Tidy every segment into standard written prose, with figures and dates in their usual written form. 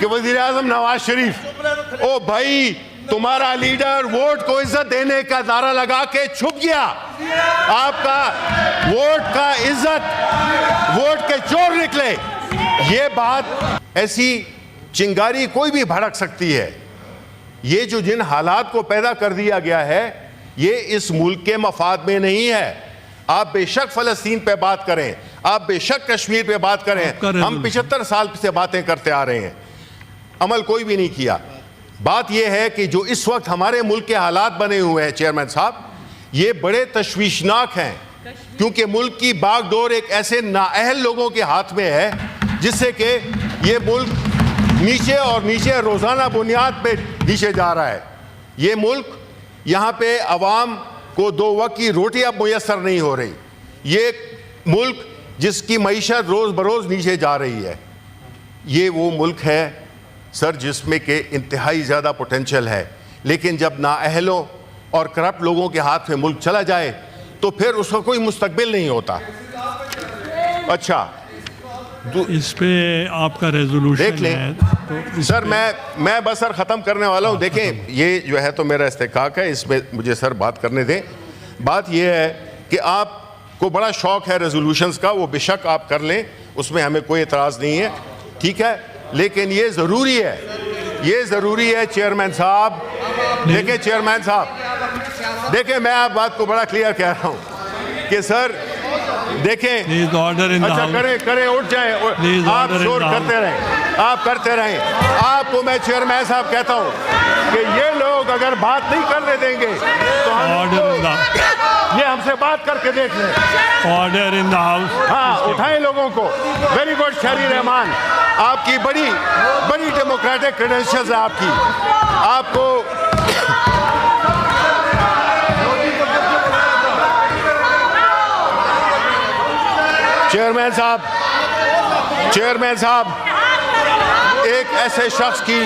कि वजीर आजम नवाज शरीफ, ओ भाई तुम्हारा लीडर वोट को इज्जत देने का नारा लगा के छुप गया। आपका वोट का इज्जत, वोट के चोर निकले। ये बात, ऐसी चिंगारी कोई भी भड़क सकती है। ये जो जिन हालात को पैदा कर दिया गया है, ये इस मुल्क के मफाद में नहीं है। आप बेशक फ़लस्तीन पे बात करें, आप बेशक कश्मीर पे बात करें, हम 75 साल से बातें करते आ रहे हैं, अमल कोई भी नहीं किया। बात यह है कि जो इस वक्त हमारे मुल्क के हालात बने हुए हैं चेयरमैन साहब, ये बड़े तशवीशनाक हैं, क्योंकि मुल्क की बागडोर एक ऐसे नाअहल लोगों के हाथ में है जिससे कि ये मुल्क नीचे और नीचे रोज़ाना बुनियाद पे नीचे जा रहा है। ये मुल्क, यहाँ पे अवाम को 2 वक्त की रोटी अब मुयसर नहीं हो रही। ये मुल्क जिसकी मईशत रोज़ बरोज़ नीचे जा रही है, ये वो मुल्क है सर जिसमें के इंतहाई ज़्यादा पोटेंशियल है, लेकिन जब नाअहलों और करप्ट लोगों के हाथ में मुल्क चला जाए तो फिर उसका कोई मुस्तकबिल नहीं होता। अच्छा, इस पे आपका रेजोल्यूशन देख लें तो सर, मैं बस सर ख़त्म करने वाला हूँ। देखें, ये जो है तो मेरा इस्तेकाक है, इसमें मुझे सर बात करने दें। बात ये है कि आपको बड़ा शौक़ है रेजोल्यूशंस का, वो बेशक आप कर लें, उसमें हमें कोई एतराज़ नहीं है, ठीक है। लेकिन ये ज़रूरी है, ये ज़रूरी है चेयरमैन साहब। देखें चेयरमैन साहब, देखें मैं आप बात को बड़ा क्लियर कह रहा हूँ कि सर देखें, अच्छा करें उठ जाए, आप शोर करते रहें, आप करते रहें। आपको मैं चेयरमैन साहब कहता हूँ कि ये लोग अगर बात नहीं करने देंगे तो हम ये हमसे बात करके देख लें। Order in the house. हाँ, उठाएं लोगों को। वेरी गुड शहरी रहमान, आपकी बड़ी बड़ी डेमोक्रेटिक क्रेडेंशियल्स है आपकी। आपको चेयरमैन साहब एक ऐसे शख्स की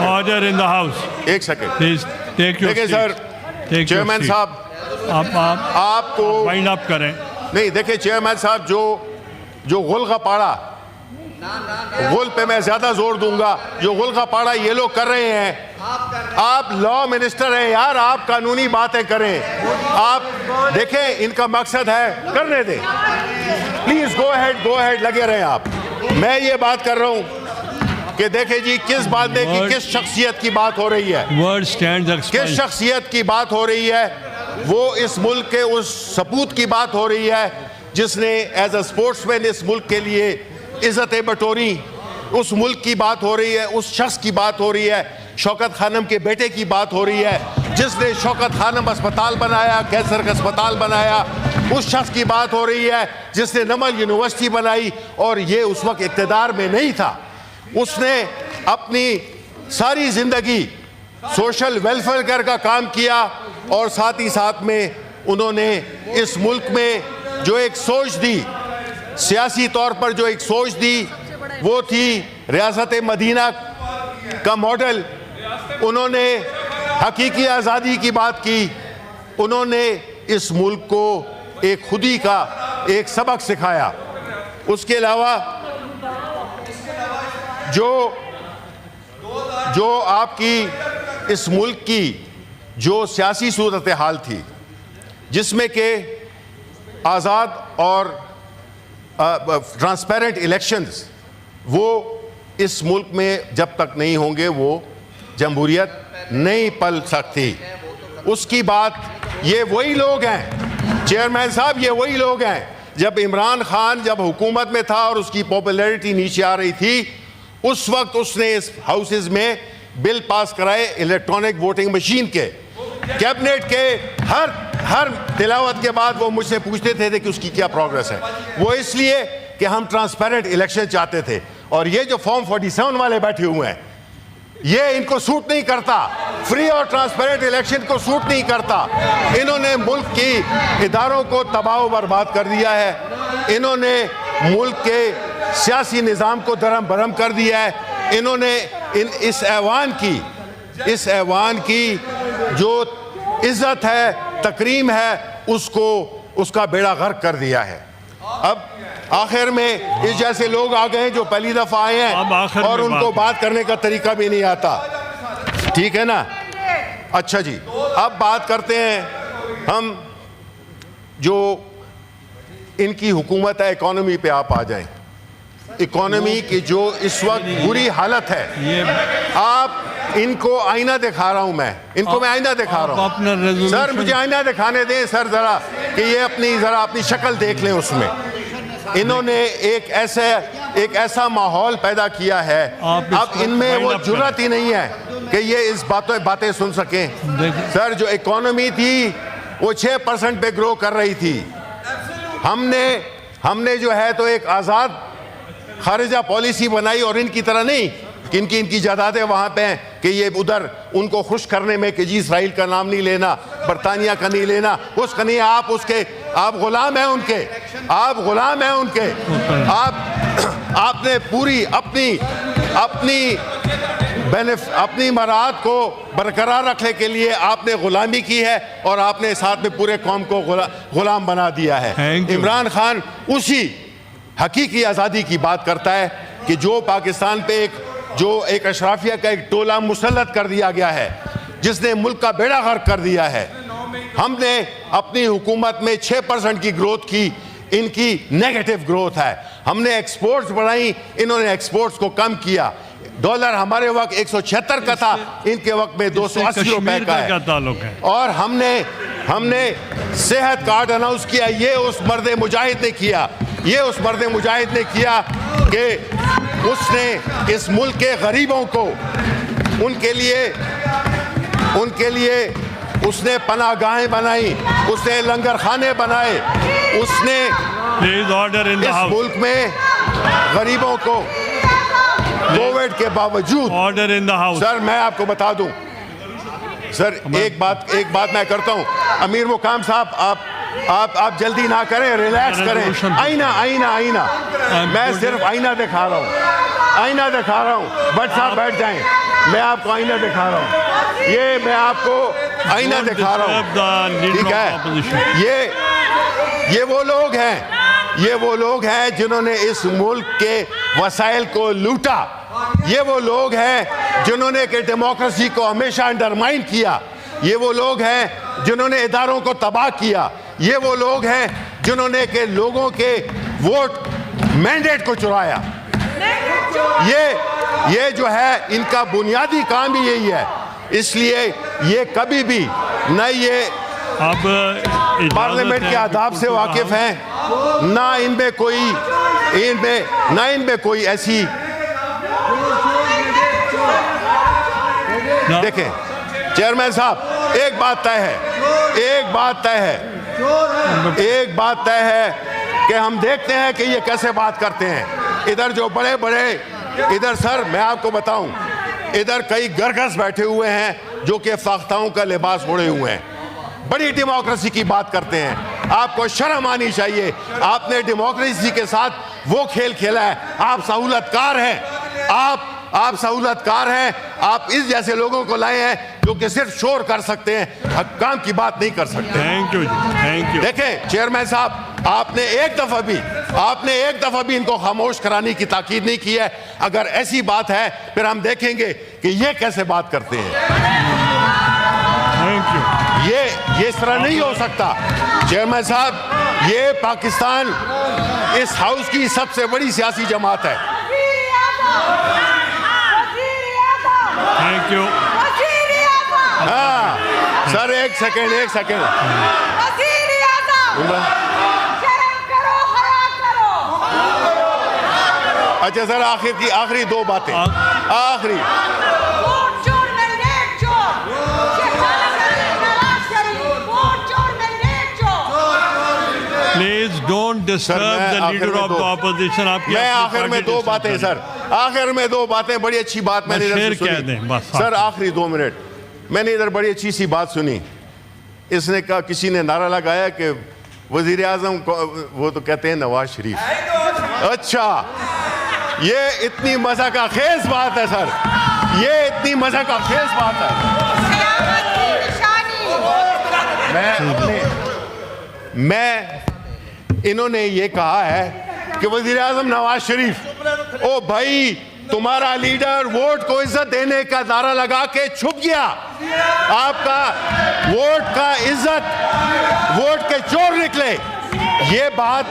ऑर्डर इन द हाउस। एक सेकेंड प्लीज टेक योर देखिए सर, चेयरमैन साहब आपको वाइंड अप करें। नहीं, देखिए चेयरमैन साहब, जो गुल का पाड़ा, गुल पे मैं ज्यादा जोर दूंगा, जो गुल का पाड़ा ये लोग कर रहे हैं। आप लॉ मिनिस्टर हैं यार, आप कानूनी बातें करें। आप देखें, इनका मकसद है, करने दें प्लीज, गो अहेड लगे रहें आप। मैं ये बात कर रहा हूं कि देखें जी, किस बात की, किस शख्सियत की बात हो रही है, वर्ड स्टैंड्स, किस शख्सियत की बात हो रही है। वो इस मुल्क के उस सपूत की बात हो रही है जिसने एज अ स्पोर्ट्समैन इस मुल्क के लिए इज्जतें बटोरी। उस मुल्क की बात हो रही है, उस शख्स की बात हो रही है, शौकत खानम के बेटे की बात हो रही है जिसने शौकत खानम अस्पताल बनाया, कैंसर का अस्पताल बनाया। उस शख्स की बात हो रही है जिसने नमल यूनिवर्सिटी बनाई और ये उस वक्त इक़्तिदार में नहीं था। उसने अपनी सारी ज़िंदगी सोशल वेलफेयर का काम किया और साथ ही साथ में उन्होंने इस मुल्क में जो एक सोच दी, सियासी तौर पर जो एक सोच दी, वो थी रियासत मदीना का मॉडल। उन्होंने हकीकी आज़ादी की बात की। उन्होंने इस मुल्क को एक खुदी का एक सबक सिखाया। उसके अलावा जो आपकी इस मुल्क की जो सियासी सूरत हाल थी, जिसमें कि आज़ाद और ट्रांसपेरेंट इलेक्शंस, वो इस मुल्क में जब तक नहीं होंगे वो जमहूरियत नहीं पल सकती। उसकी बात, ये वही लोग हैं चेयरमैन साहब, ये वही लोग हैं जब इमरान खान जब हुकूमत में था और उसकी पॉपुलैरिटी नीचे आ रही थी, उस वक्त उसने इस हाउसेज में बिल पास कराए इलेक्ट्रॉनिक वोटिंग मशीन के। कैबिनेट के हर तिलावत के बाद वो मुझसे पूछते थे कि उसकी क्या प्रोग्रेस है। वो इसलिए कि हम ट्रांसपेरेंट इलेक्शन चाहते थे। और ये जो फॉर्म 47 वाले बैठे हुए हैं, ये इनको सूट नहीं करता। फ्री और ट्रांसपेरेंट इलेक्शन को सूट नहीं करता। इन्होंने मुल्क की इदारों को तबाह बर्बाद कर दिया है। इन्होंने मुल्क के सियासी निज़ाम को दरम बरम कर दिया है। इन्होंने इस ऐवान की जो इज़्ज़त है, तकरीम है, उसको उसका बेड़ा गर्क कर दिया है। अब आखिर में इस जैसे लोग आ गए जो पहली दफा आए हैं और उनको बात करने का तरीका भी नहीं आता, ठीक है ना। अच्छा जी, अब बात करते हैं हम जो इनकी हुकूमत है, इकोनॉमी पे आप आ जाएं। इकोनॉमी की जो इस वक्त बुरी हालत है, आप इनको आईना दिखा रहा हूं मैं, इनको मैं आईना दिखा रहा हूं। सर मुझे आईना दिखाने दें सर जरा, कि ये अपनी शक्ल देख लें उसमें। इन्होंने एक ऐसा माहौल पैदा किया है, अब इनमें वो जुर्रत ही नहीं है कि ये इस बातें सुन सकें। सर जो इकोनॉमी थी वो 6% पे ग्रो कर रही थी। हमने जो है तो एक आज़ाद खारिजा पॉलिसी बनाई, और इनकी तरह नहीं कि इनकी जायदादें वहाँ पे हैं कि ये उधर उनको खुश करने में कि जी इसराइल का नाम नहीं लेना, बरतानिया का नहीं लेना, उसका नहीं, आप गुलाम हैं उनके, आप गुलाम हैं उनके। आपने पूरी अपनी मराद को बरकरार रखने के लिए आपने गुलामी की है, और आपने साथ में पूरे कौम को गुलाम बना दिया है। इमरान खान उसी हकीकी आज़ादी की बात करता है कि जो पाकिस्तान पे एक अशराफिया का एक टोला मुसल्लत कर दिया गया है, जिसने मुल्क का बेड़ा गर्क कर दिया है। हमने अपनी हुकूमत में 6% की ग्रोथ की, इनकी नेगेटिव ग्रोथ है। हमने एक्सपोर्ट्स बढ़ाई, इन्होंने एक्सपोर्ट्स को कम किया। डॉलर हमारे वक्त 176 का था, इनके वक्त में 280 रुपए का है। और हमने सेहत कार्ड अनाउंस किया, ये उस मर्द मुजाहिद ने किया, ये उस मर्द मुजाहिद ने किया कि उसने इस मुल्क के गरीबों को उनके लिए उसने पनाहगाहें बनाई, उसने लंगर खाने बनाए, उसने इस मुल्क में गरीबों को कोविड के बावजूद, order in the house. Sir मैं आपको बता दूं सर, एक बात मैं करता हूं, अमीर मुकाम साहब आप जल्दी ना करें, रिलैक्स करें। आईना मैं सिर्फ आईना दिखा रहा हूं, बट साहब बैठ जाएं, मैं आपको आईना दिखा रहा हूं, ये मैं आपको आईना दिखा रहा हूं, ठीक है। ये वो लोग हैं जिन्होंने इस मुल्क के वसाइल को लूटा। ये वो लोग हैं जिन्होंने कि डेमोक्रेसी को हमेशा अंडरमाइन किया। ये वो लोग हैं जिन्होंने इदारों को तबाह किया। ये वो लोग हैं जिन्होंने के लोगों के वोट मैंडेट को चुराया। ये जो है इनका बुनियादी काम ही यही है। इसलिए ये कभी भी न ये अब पार्लियामेंट के आदाब से वाकिफ हैं, ना इनमें कोई ऐसी, देखें चेयरमैन साहब, एक बात तय है कि हम देखते हैं कि ये कैसे बात करते हैं। इधर जो बड़े इधर सर मैं आपको बताऊं, इधर कई गरगस बैठे हुए हैं जो कि फाख्ताओं का लिबास ओढ़े हुए हैं, बड़ी डेमोक्रेसी की बात करते हैं। आपको शर्म आनी चाहिए। आपने डेमोक्रेसी के साथ वो खेल खेला है। आप सहूलतकार हैं, आप सहूलतकार हैं। आप इस जैसे लोगों को लाए हैं जो कि सिर्फ शोर कर सकते हैं, काम की बात नहीं कर सकते। Thank you. देखें चेयरमैन साहब, आपने एक दफा भी इनको खामोश कराने की ताकीद नहीं की है। अगर ऐसी बात है फिर हम देखेंगे कि ये कैसे बात करते हैं। Thank you. ये इस तरह नहीं हो सकता चेयरमैन साहब। ये पाकिस्तान इस हाउस की सबसे बड़ी सियासी जमात है। Thank you. हाँ सर, एक सेकेंड अच्छा सर, आखिरी दो बातें, आखिरी please don't disturb the leader of the opposition. मैं आखिर में दो बातें सर, बड़ी अच्छी बात मैंने इधर सुनी सर, आखिरी 2 मिनट मैंने इधर बड़ी अच्छी सी बात सुनी। इसने कहा, किसी ने नारा लगाया कि वजीर आजम को, वो तो कहते हैं नवाज शरीफ। अच्छा, ये इतनी मजा का खेज बात है सर, ये इतनी मजा का खेज बात है। मैं इन्होंने ये कहा है कि वजीर आजम नवाज शरीफ, ओ भाई तुम्हारा लीडर वोट को इज्जत देने का नारा लगा के छुप गया। आपका वोट का इज्जत, वोट के चोर निकले। ये बात